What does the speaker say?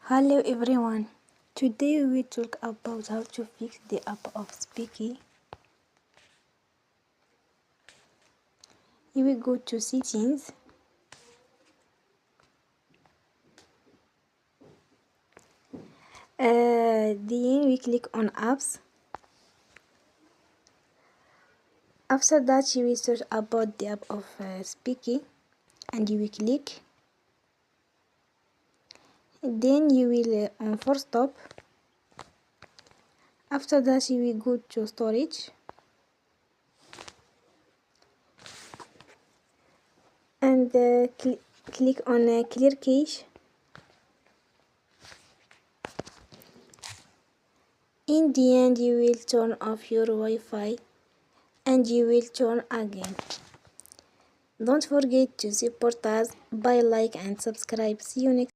Hello everyone, today we talk about how to fix the app of Speaky. You will go to settings, then we click on apps. After that you will search about the app of Speaky and you will click. Then you will on force stop. After that you will go to storage and click on clear cache. In the end you will turn off your Wi-Fi and you will turn again. Don't forget to support us by like and subscribe. See you next